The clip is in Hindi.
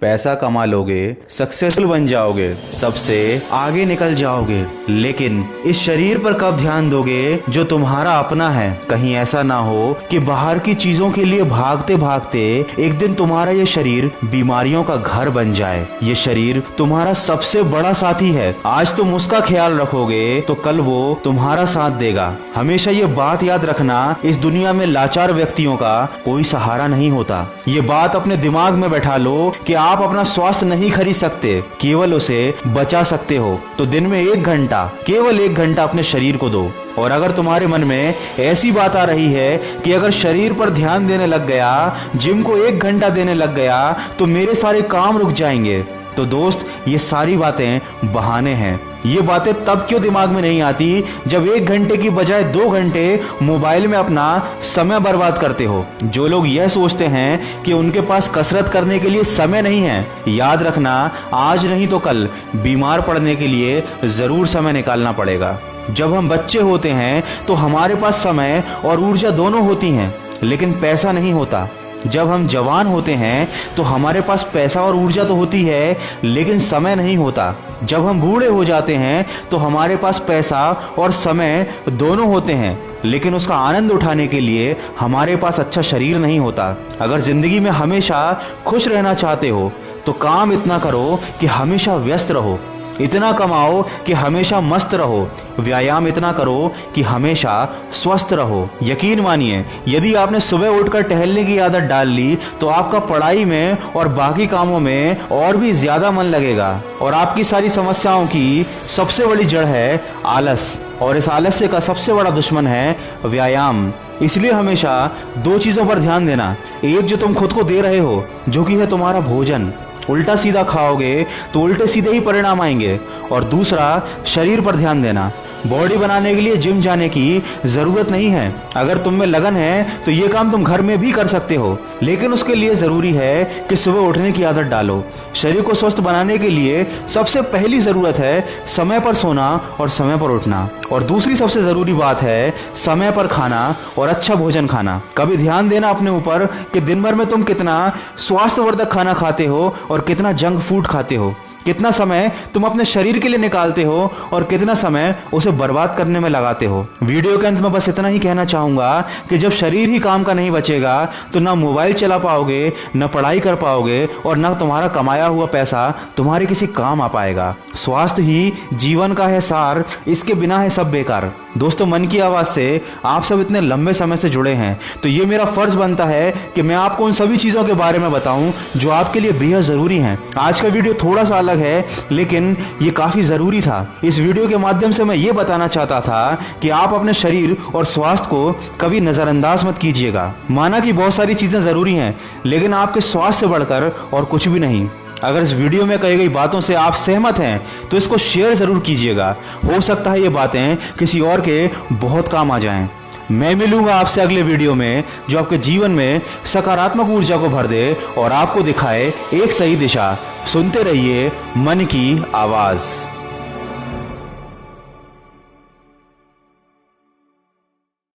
पैसा कमा लोगे, सक्सेसफुल बन जाओगे, सबसे आगे निकल जाओगे, लेकिन इस शरीर पर कब ध्यान दोगे जो तुम्हारा अपना है। कहीं ऐसा ना हो कि बाहर की चीजों के लिए भागते भागते एक दिन तुम्हारा ये शरीर बीमारियों का घर बन जाए। ये शरीर तुम्हारा सबसे बड़ा साथी है। आज तुम उसका ख्याल रखोगे तो कल वो तुम्हारा साथ देगा। हमेशा ये बात याद रखना, इस दुनिया में लाचार व्यक्तियों का कोई सहारा नहीं होता। ये बात अपने दिमाग में बैठा लो कि आप अपना स्वास्थ्य नहीं खरीद सकते, केवल उसे बचा सकते हो। तो दिन में 1 घंटा, केवल 1 घंटा अपने शरीर को दो। और अगर तुम्हारे मन में ऐसी बात आ रही है कि अगर शरीर पर ध्यान देने लग गया, जिम को 1 घंटा देने लग गया तो मेरे सारे काम रुक जाएंगे, तो दोस्त ये सारी बातें बहाने हैं। ये बातें तब क्यों दिमाग में नहीं आती जब 1 घंटे की बजाय 2 घंटे मोबाइल में अपना समय बर्बाद करते हो। जो लोग यह सोचते हैं कि उनके पास कसरत करने के लिए समय नहीं है, याद रखना आज नहीं तो कल बीमार पड़ने के लिए जरूर समय निकालना पड़ेगा। जब हम बच्चे होते हैं तो हमारे पास समय और ऊर्जा दोनों होती हैं, लेकिन पैसा नहीं होता। जब हम जवान होते हैं तो हमारे पास पैसा और ऊर्जा तो होती है, लेकिन समय नहीं होता। जब हम बूढ़े हो जाते हैं तो हमारे पास पैसा और समय दोनों होते हैं, लेकिन उसका आनंद उठाने के लिए हमारे पास अच्छा शरीर नहीं होता। अगर जिंदगी में हमेशा खुश रहना चाहते हो तो काम इतना करो कि हमेशा व्यस्त रहो, इतना कमाओ कि हमेशा मस्त रहो, व्यायाम इतना करो कि हमेशा स्वस्थ रहो। यकीन मानिए, यदि आपने सुबह उठकर टहलने की आदत डाल ली तो आपका पढ़ाई में और बाकी कामों में और भी ज्यादा मन लगेगा। और आपकी सारी समस्याओं की सबसे बड़ी जड़ है आलस, और इस आलस्य का सबसे बड़ा दुश्मन है व्यायाम। इसलिए हमेशा 2 चीजों पर ध्यान देना। एक जो तुम खुद को दे रहे हो, जो कि है तुम्हारा भोजन। उल्टा सीधा खाओगे तो उल्टे सीधे ही परिणाम आएंगे। और दूसरा, शरीर पर ध्यान देना। बॉडी बनाने के लिए जिम जाने की जरूरत नहीं है। अगर तुम में लगन है तो ये काम तुम घर में भी कर सकते हो, लेकिन उसके लिए जरूरी है कि सुबह उठने की आदत डालो। शरीर को स्वस्थ बनाने के लिए सबसे पहली जरूरत है समय पर सोना और समय पर उठना। और दूसरी सबसे जरूरी बात है समय पर खाना और अच्छा भोजन खाना। कभी ध्यान देना अपने ऊपर कि दिन भर में तुम कितना स्वास्थ्यवर्धक खाना खाते हो और कितना जंक फूड खाते हो। कितना समय तुम अपने शरीर के लिए निकालते हो और कितना समय उसे बर्बाद करने में लगाते हो। वीडियो के अंत में बस इतना ही कहना चाहूंगा कि जब शरीर ही काम का नहीं बचेगा तो ना मोबाइल चला पाओगे, ना पढ़ाई कर पाओगे, और ना तुम्हारा कमाया हुआ पैसा तुम्हारे किसी काम आ पाएगा। स्वास्थ्य ही जीवन का है सार, इसके बिना है सब बेकार। दोस्तों, मन की आवाज से आप सब इतने लंबे समय से जुड़े हैं, तो ये मेरा फर्ज बनता है कि मैं आपको उन सभी चीजों के बारे में बताऊं जो आपके लिए बेहद जरूरी हैं। आज का वीडियो थोड़ा सा अलग है, लेकिन ये काफी जरूरी था। इस वीडियो के माध्यम से मैं ये बताना चाहता था कि आप अपने शरीर और स्वास्थ्य को कभी नजरअंदाज मत कीजिएगा। माना कि बहुत सारी चीजें जरूरी हैं, लेकिन आपके स्वास्थ्य से बढ़कर और कुछ भी नहीं। अगर इस वीडियो में कही गई बातों से आप सहमत हैं तो इसको शेयर जरूर कीजिएगा। हो सकता है ये बातें किसी और के बहुत काम आ जाएं। मैं मिलूंगा आपसे अगले वीडियो में, जो आपके जीवन में सकारात्मक ऊर्जा को भर दे और आपको दिखाए एक सही दिशा। सुनते रहिए मन की आवाज।